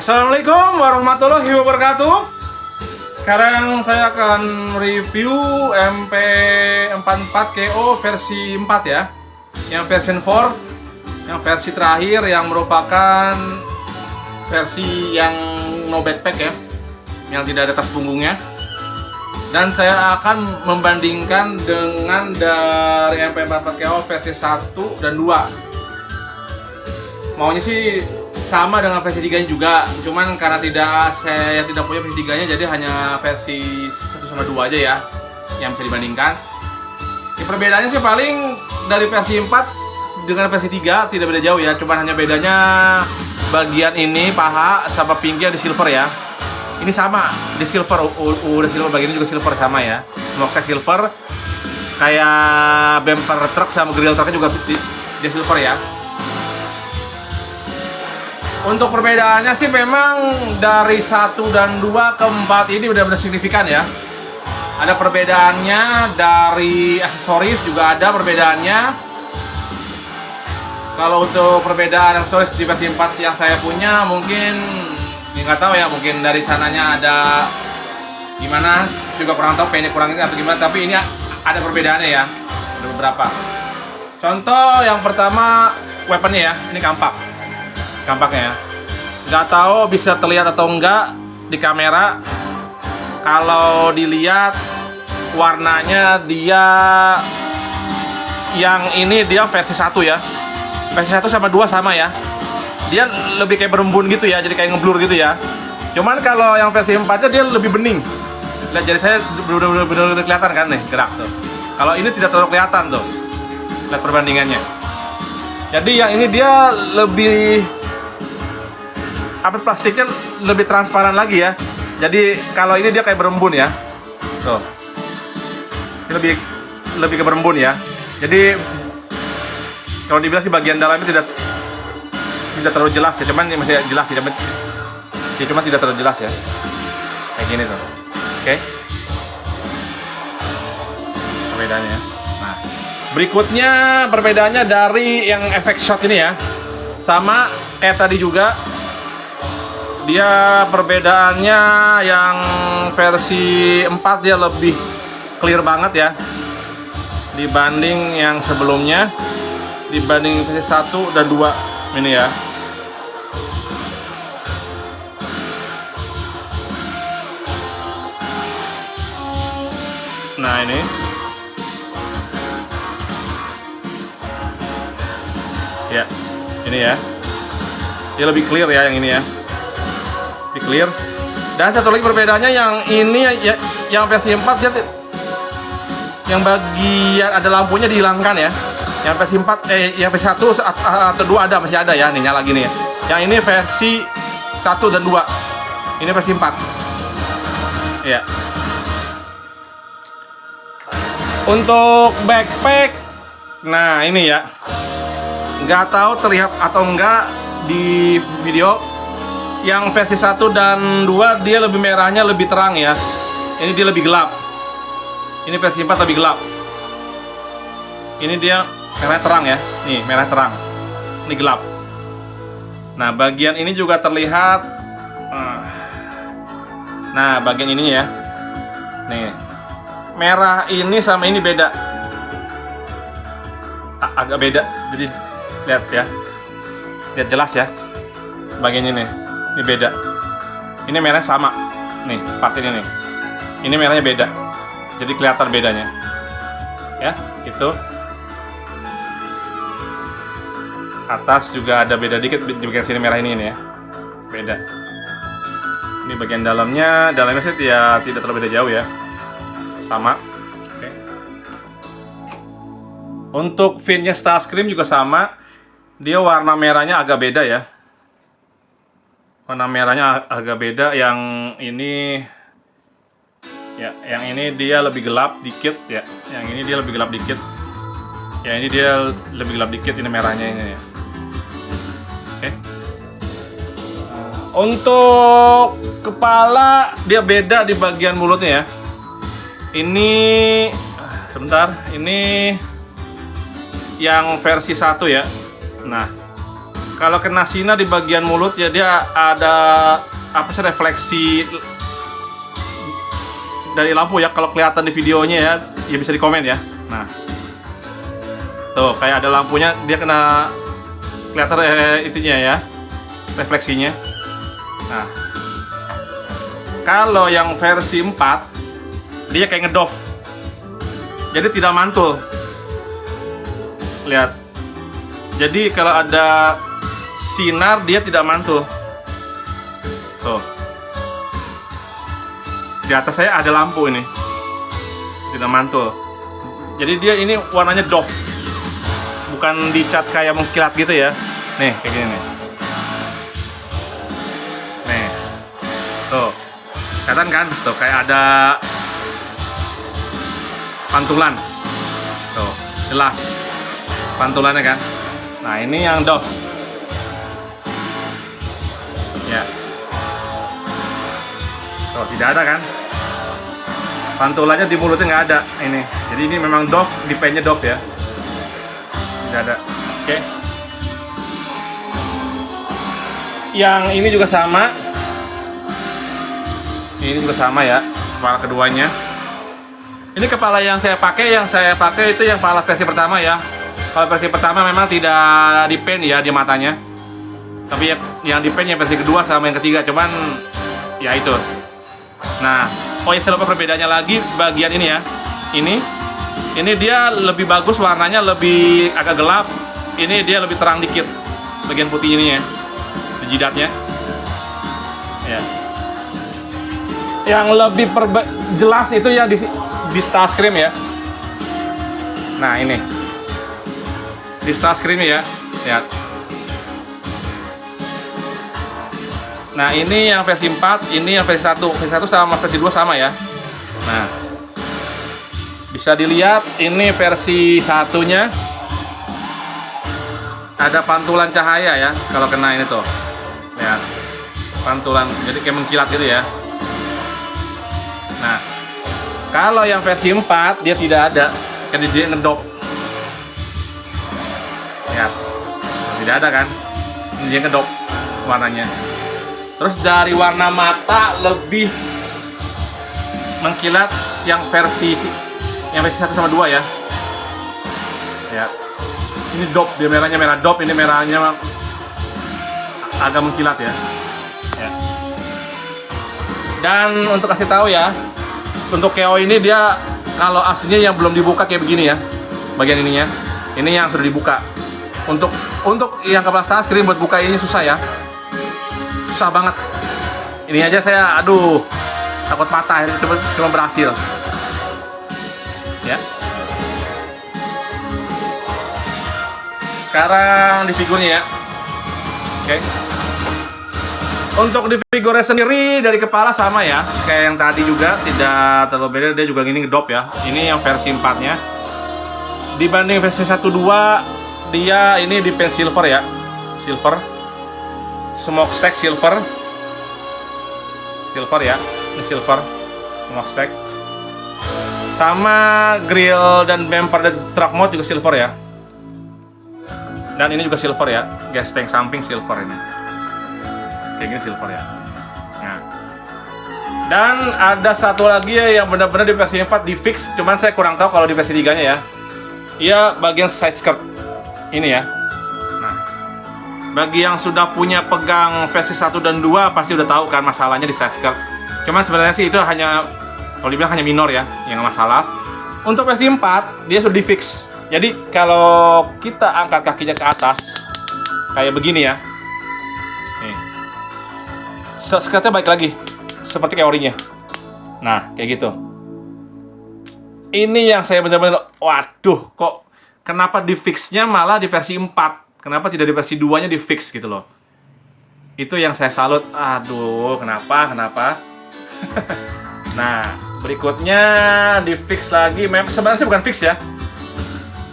Assalamualaikum warahmatullahi wabarakatuh. Sekarang saya akan review MP44KO versi 4 ya. Yang version 4, yang versi terakhir yang merupakan versi yang no backpack ya, yang tidak ada tas punggungnya. Dan saya akan membandingkan dengan dari MP44KO versi 1 dan 2. Maunya sih sama dengan versi 3 juga, cuman karena saya tidak punya versi 3 nya, jadi hanya versi 1 sama 2 aja ya yang bisa dibandingkan. Perbedaannya sih paling dari versi 4 dengan versi 3 tidak beda jauh ya, cuman hanya bedanya bagian ini paha sama pinggir di silver ya. Ini sama di silver, udah silver, bagian ini juga silver sama ya, mockset silver, kayak bumper truk sama grill truknya juga di silver ya. Untuk perbedaannya sih memang dari 1 dan 2 ke 4 ini benar-benar signifikan ya. Ada perbedaannya dari aksesoris, juga ada perbedaannya. Kalau untuk perbedaan aksesoris di versi 4 yang saya punya mungkin nggak tahu ya, mungkin dari sananya ada gimana, juga kurang tahu pengen kurangin atau gimana, tapi ini ada perbedaannya ya, ada beberapa. Contoh yang pertama, weaponnya ya, ini kampaknya ya. Nggak tahu bisa terlihat atau enggak di kamera. Kalau dilihat warnanya, dia yang ini dia versi 1 ya, versi 1 sama 2 sama ya, dia lebih kayak berembun gitu ya, jadi kayak ngeblur gitu ya. Cuman kalau yang versi 4 nya dia lebih bening. Lihat, jadi saya benar-benar kelihatan kan nih gerak tuh. Kalau ini tidak terlalu kelihatan tuh, lihat perbandingannya. Jadi yang ini dia lebih plastiknya lebih transparan lagi ya. Jadi kalau ini dia kayak berembun ya. Tuh. Ini lebih ke berembun ya. Jadi kalau dibilang sih bagian dalamnya tidak terlalu jelas ya, cuman ini masih jelas ya, cuma tidak terlalu jelas ya. Kayak gini tuh. Oke. Perbedaannya. Nah, berikutnya perbedaannya dari yang efek shot ini ya. Sama kayak tadi juga. Dia perbedaannya yang versi 4 dia lebih clear banget ya dibanding yang sebelumnya, dibanding versi 1 dan 2 ini ya. Nah ini ya, ini ya, dia lebih clear ya yang ini ya, lebih clear. Dan satu lagi perbedaannya yang ini ya, yang versi 4 dia yang bagian ada lampunya dihilangkan ya. Yang versi 4 yang versi 1 atau 2 ada, masih ada ya, nih nyala gini ya. Yang ini versi 1 dan 2. Ini versi 4. Ya. Untuk backpack, nah ini ya. Nggak tahu terlihat atau enggak di video. Yang versi 1 dan 2 dia lebih merahnya lebih terang ya. Ini dia lebih gelap. Ini versi 4 lebih gelap. Ini dia merah terang ya. Nih, merah terang. Ini gelap. Nah, bagian ini juga terlihat. Nah, bagian ininya ya. Nih. Merah ini sama ini beda. Agak beda. Jadi lihat ya. Lihat jelas ya. Bagian ini. Ini beda. Ini merah sama. Nih, part ini nih. Ini merahnya beda. Jadi kelihatan bedanya. Ya, gitu. Atas juga ada beda dikit di bagian sini, merah ini ya. Beda. Ini bagian dalamnya sih ya tidak terlalu beda jauh ya. Sama. Oke. Untuk finnya Starscream juga sama. Dia warna merahnya agak beda ya. Warna merahnya agak beda, yang ini ya, yang ini dia lebih gelap dikit ya, yang ini dia lebih gelap dikit ya, ini dia lebih gelap dikit, ini merahnya ini ya. Oke. Untuk kepala dia beda di bagian mulutnya ya. Ini sebentar, ini yang versi 1 ya. Nah, Kalau kena sinar di bagian mulut ya dia ada apa sih, refleksi dari lampu ya. Kalau kelihatan di videonya ya, ya bisa di komen ya. Nah, tuh kayak ada lampunya, dia kena kelihatan itunya ya, refleksinya. Nah, kalau yang versi 4 dia kayak ngedoff, jadi tidak mantul. Lihat, jadi kalau ada sinar dia tidak mantul. Tuh, di atas saya ada lampu ini, tidak mantul. Jadi dia ini warnanya doff, bukan dicat kayak mengkilat gitu ya. Nih kayak gini nih. Nih, tuh, kelihatan kan? Tuh kayak ada pantulan. Tuh, jelas pantulannya kan. Nah ini yang doff. Ya. Tuh tidak ada kan? Pantulannya di mulutnya nggak ada ini. Jadi ini memang doff, di pennya doff ya. Tidak ada. Oke. Yang ini juga sama. Ini juga sama ya, kepala keduanya. Ini kepala yang saya pakai itu yang kepala versi pertama ya. Kalau versi pertama memang tidak di pen ya di matanya. Tapi yang di pen yang versi kedua sama yang ketiga, cuman ya itu. Nah, oh ya, selalu perbedaannya lagi bagian ini ya. Ini dia lebih bagus, warnanya lebih agak gelap. Ini dia lebih terang dikit. Bagian putih ini ya, di jidatnya. Ya. Yang lebih jelas itu ya di Starscream ya. Nah ini di Starscream ya, lihat. Nah ini yang versi 4, ini yang versi 1. Versi 1 sama versi 2 sama ya. Nah, bisa dilihat ini versi satunya ada pantulan cahaya ya. Kalau kena ini tuh, lihat pantulan, jadi kayak mengkilat gitu ya. Nah, kalau yang versi 4 dia tidak ada, kan dia ngedop. Lihat, tidak ada kan? Dia ngedop warnanya. Terus dari warna mata lebih mengkilat yang versi 1 sama 2 ya. Ya. Ini dop, dia merahnya merah dop, ini merahnya agak mengkilat ya. Ya. Dan untuk kasih tahu ya, untuk KO ini dia kalau aslinya yang belum dibuka kayak begini ya. Bagian ininya. Ini yang sudah dibuka. Untuk yang kepala Starscream buat buka ini susah ya. Susah banget. Ini aja saya aduh takut patah, cuma berhasil. Ya. Sekarang di figurnya ya. Oke. Untuk di figurnya sendiri dari kepala sama ya, kayak yang tadi juga tidak terlalu beda, dia juga gini ngedop ya. Ini yang versi 4-nya. Dibanding versi 1 2 dia ini di pen silver ya. Silver. Smokestack silver ya, ini silver smokestack. Sama grill dan bumper dan truck mode juga silver ya. Dan ini juga silver ya, gas tank samping silver ini. Kayak gini silver ya. Nah. Dan ada satu lagi ya yang benar-benar di versi 4 di fix, cuman saya kurang tahu kalau di versi 3-nya ya. Iya bagian side skirt ini ya. Nah, bagi yang sudah punya pegang versi 1 dan 2 pasti udah tahu kan masalahnya di side skirt. Cuman sebenarnya sih itu hanya, kalau dibilang hanya minor ya, yang masalah. Untuk versi 4 dia sudah di fix. Jadi kalau kita angkat kakinya ke atas kayak begini ya. Nih. Skirtnya balik lagi seperti kayak orinya. Nah, kayak gitu. Ini yang saya benar-benar waduh, kok kenapa di fixnya malah di versi 4? Kenapa tidak di versi 2-nya di fix gitu loh. Itu yang saya salut. Aduh, kenapa? Nah, berikutnya di fix lagi. Sebenarnya bukan fix ya.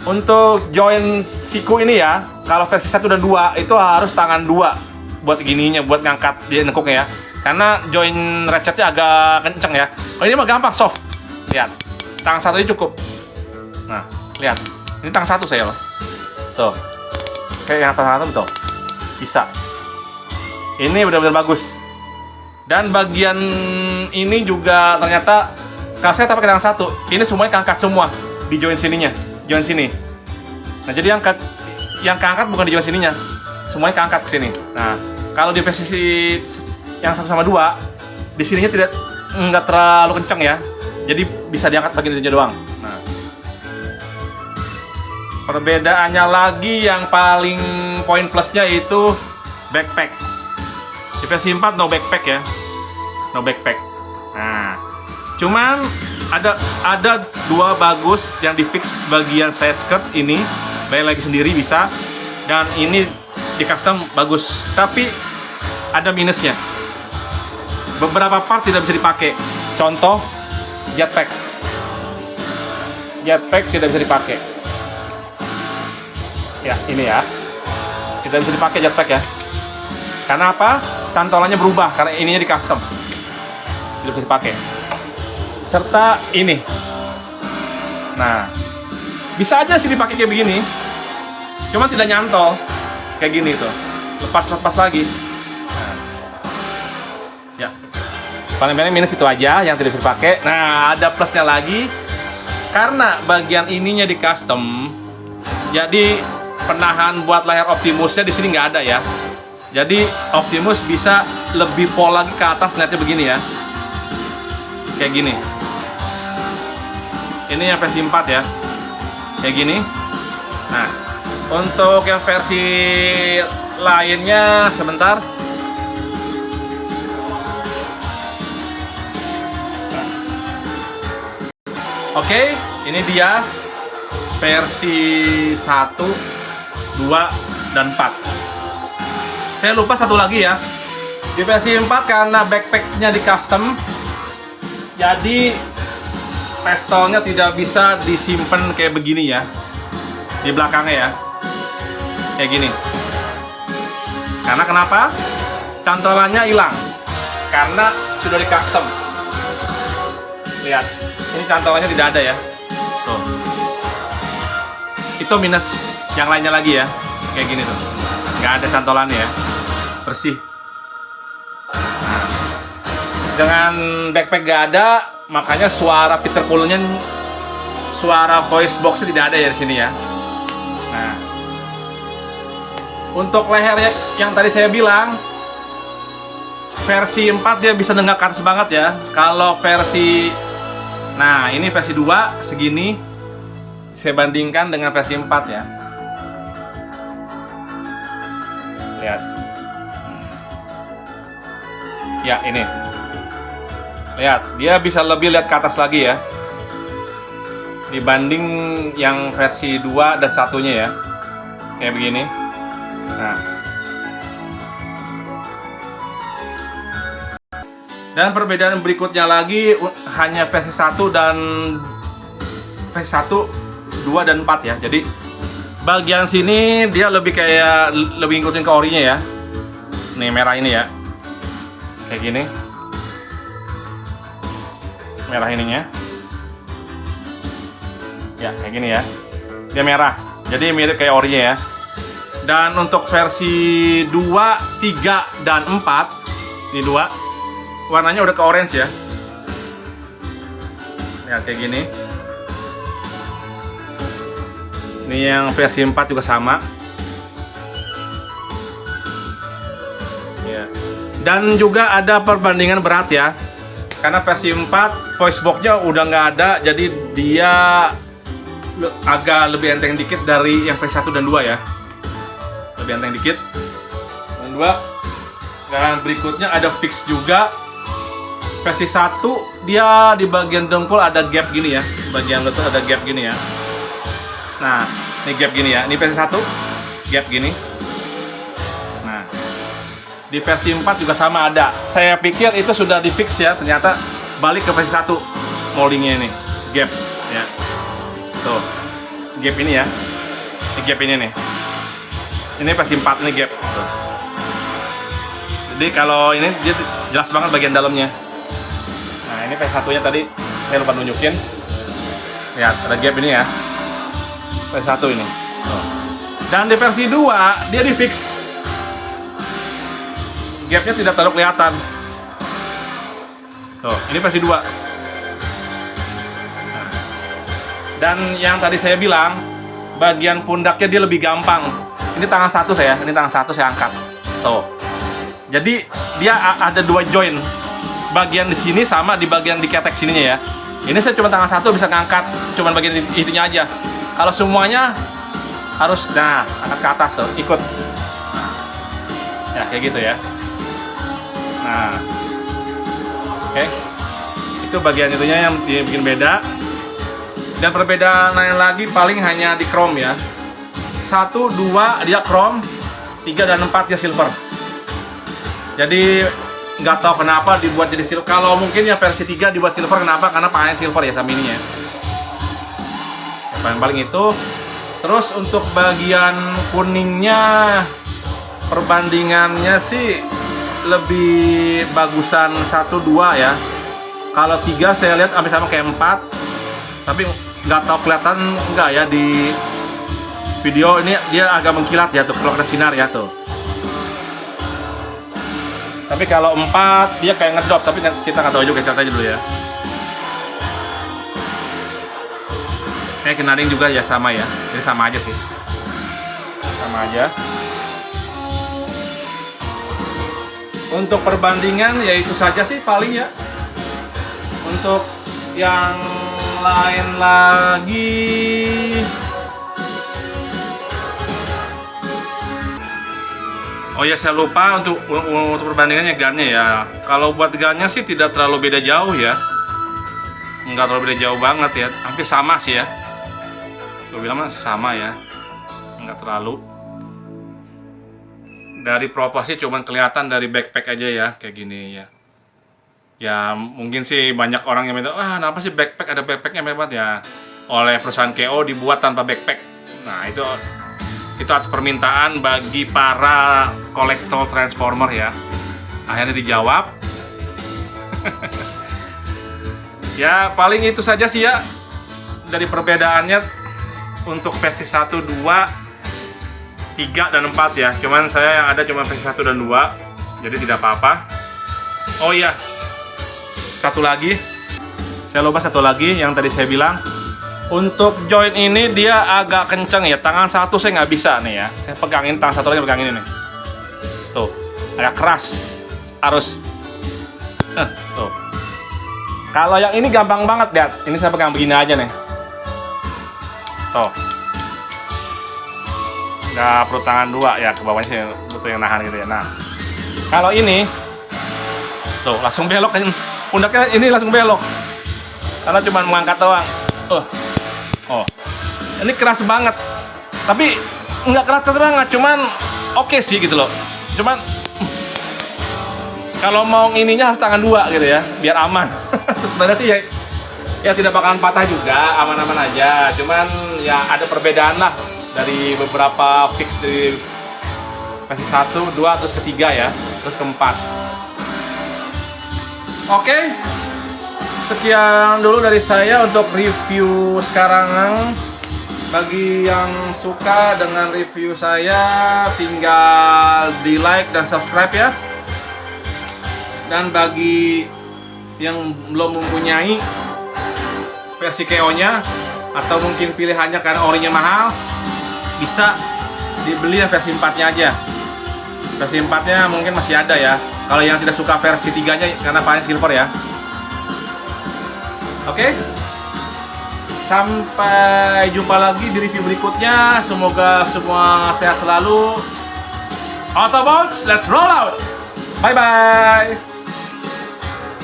Untuk join siku ini ya, kalau versi 1 dan 2 itu harus tangan 2 buat gininya, buat ngangkat dia nekuknya ya. Karena join ratchetnya agak kenceng ya. Oh, ini mah gampang, soft. Lihat, tangan 1 ini cukup. Nah, lihat. Ini tangan 1 saya loh. Tuh. Kayak yang tangan 1 betul. Bisa. Ini benar-benar bagus. Dan bagian ini juga ternyata kalau saya pakai tangan satu, ini semuanya keangkat semua di join sininya, join sini. Nah, jadi yang keangkat bukan di join sininya, semuanya keangkat ke sini. Nah, kalau di versi yang 1 sama 2, di sininya nggak terlalu kencang ya. Jadi bisa diangkat bagian itunya doang. Nah, perbedaannya lagi yang paling poin plusnya itu backpack. Di versi 4 no backpack ya, no backpack. Nah, cuman ada 2 bagus yang di fix bagian side skirt ini, bayar lagi sendiri bisa, dan ini di custom bagus. Tapi ada minusnya. Beberapa part tidak bisa dipakai. Contoh jetpack. Jetpack tidak bisa dipakai. Ya, ini ya. Tidak bisa dipakai jetpack ya. Karena apa? Cantolannya berubah karena ininya di custom. Tidak bisa dipakai. Serta ini. Nah, bisa aja sih dipakai kayak begini. Cuma tidak nyantol. Kayak gini tuh. Lepas lagi. Nah. Ya. Paling minus itu aja yang tidak bisa dipakai. Nah, ada plusnya lagi. Karena bagian ininya di custom. Jadi penahan buat layar Optimusnya di sini nggak ada ya. Jadi Optimus bisa lebih pol lagi ke atas, lihatnya begini ya. Kayak gini. Ini yang versi 4 ya. Kayak gini. Nah, untuk yang versi lainnya sebentar. Oke, ini dia versi 1, 2, dan 4. Saya lupa satu lagi ya. Di versi 4 karena backpacknya di custom, jadi pistolnya tidak bisa disimpan kayak begini ya, di belakangnya ya, kayak gini. Karena kenapa? Cantolannya hilang karena sudah di custom. Lihat, ini cantolannya tidak ada ya. Tuh. Itu minus yang lainnya lagi ya, kayak gini tuh. Nggak ada cantolannya ya, bersih. Nah, dengan backpack nggak ada, makanya suara Peter Pull-nya, suara voice box-nya tidak ada ya di sini ya. Nah, untuk lehernya yang tadi saya bilang, versi 4 dia bisa nenggak ke atas banget ya. Kalau versi, nah ini versi 2 segini, saya bandingkan dengan versi 4 ya. Lihat. Ya, ini. Lihat, dia bisa lebih lihat ke atas lagi ya. Dibanding yang versi 2 dan 1-nya ya. Kayak begini. Nah. Dan perbedaan berikutnya lagi hanya versi 1 dan versi 1, 2 dan 4 ya. Jadi bagian sini dia lebih kayak lebih ngikutin ke orinya ya. Nih merah ini ya. Kayak gini. Merah ininya. Ya, kayak gini ya. Dia merah. Jadi mirip kayak orinya ya. Dan untuk versi 2, 3 dan 4, ini 2, warnanya udah ke orange ya. Lihat kayak gini. Ini yang versi 4 juga sama. Ya. Dan juga ada perbandingan berat ya. Karena versi 4 voice box-nya udah nggak ada, jadi dia agak lebih enteng dikit dari yang versi 1 dan 2 ya. Lebih enteng dikit. Dan 2. Dan berikutnya ada fix juga. Versi 1 dia di bagian dengkul ada gap gini ya. Bagian lutut ada gap gini ya. Nah, ini gap gini ya. Ini versi 1, gap gini. Nah, di versi 4 juga sama ada. Saya pikir itu sudah di fix ya. Ternyata balik ke versi 1 moldingnya ini, gap ya. Tuh, gap ini ya. Ini gap ini nih. Ini versi 4 ini gap. Tuh. Jadi kalau ini dia jelas banget bagian dalamnya. Nah, ini versi 1-nya tadi saya lupa nunjukin. Lihat, ada gap ini ya. Versi 1 ini. Tuh. Dan di versi 2 dia di fix. gapnya tidak terlalu kelihatan. Tuh, ini versi 2. Dan yang tadi saya bilang, bagian pundaknya dia lebih gampang. Ini tangan satu ini tangan satu saya angkat. Tuh. Jadi dia ada 2 join. Bagian di sini sama di bagian di ketek sininya ya. Ini saya cuma tangan satu bisa ngangkat, cuma bagian itunya aja. Kalau semuanya harus, nah, angkat ke atas tuh, ikut. Ya, kayak gitu ya. Nah, oke. Itu bagian itunya yang bikin beda. Dan perbedaan lain lagi paling hanya di chrome ya. 1, 2 dia chrome, 3 dan 4 dia silver. Jadi nggak tahu kenapa dibuat jadi silver. Kalau mungkin ya versi 3 dibuat silver, kenapa? Karena panelnya silver ya sama ininya. Paling itu. Terus untuk bagian kuningnya, perbandingannya sih lebih bagusan 1, 2 ya. Kalau 3 saya lihat hampir sama kayak 4. Tapi nggak tahu kelihatan nggak ya di video ini, dia agak mengkilat ya tuh kalau kena sinar ya tuh. Tapi kalau 4 dia kayak ngedrop, tapi kita nggak tahu juga, kita aja dulu ya. Kenaring juga ya sama ya, jadi sama aja sih, sama aja. Untuk perbandingan ya itu saja sih paling ya. Untuk yang lain lagi, oh ya saya lupa untuk perbandingannya gunnya ya. Kalau buat gunnya sih tidak terlalu beda jauh ya, nggak terlalu beda jauh banget ya, hampir sama sih ya. Gue bilang masih sama ya, nggak terlalu. Dari proporsi cuman kelihatan dari backpack aja ya, kayak gini ya. Ya mungkin sih banyak orang yang minta, kenapa sih backpack ada backpacknya memang ya. Oleh perusahaan KO dibuat tanpa backpack. Nah itu atas permintaan bagi para kolektor transformer ya. Akhirnya dijawab. Ya paling itu saja sih ya dari perbedaannya. Untuk versi 1, 2, 3, dan 4 ya. Cuman saya yang ada cuma versi 1 dan 2. Jadi tidak apa-apa. Oh iya, satu lagi. Saya lupa satu lagi yang tadi saya bilang. Untuk join ini dia agak kenceng ya. Tangan satu saya nggak bisa nih ya. Saya pegangin, tangan satu lagi pegangin ini. Tuh, agak keras. Harus. Tuh. Kalau yang ini gampang banget lihat. Ini saya pegang begini aja nih. Tuh, nggak perlu tangan 2 ya, ke bawahnya sih butuh yang nahan gitu ya. Nah, kalau ini tuh langsung belok kan, pundaknya ini langsung belok karena cuma mengangkat doang. Oh, ini keras banget, tapi nggak keras banget, cuman oke sih gitu loh. Cuman kalau mau ininya harus tangan 2 gitu ya, biar aman. Sebenarnya sih ya tidak bakalan patah juga, aman-aman aja. Cuman ya ada perbedaan lah dari beberapa fix dari versi 1, 2, terus ke 3 ya, terus ke 4. Oke, sekian dulu dari saya untuk review sekarang. Bagi yang suka dengan review saya, tinggal di like dan subscribe ya. Dan bagi yang belum mempunyai versi KO-nya atau mungkin pilihannya karena orinya mahal, bisa dibeli versi 4-nya aja. Versi 4-nya mungkin masih ada ya. Kalau yang tidak suka versi 3-nya karena panel silver ya. Oke. Sampai jumpa lagi di review berikutnya. Semoga semua sehat selalu. Autobots, let's roll out. Bye bye.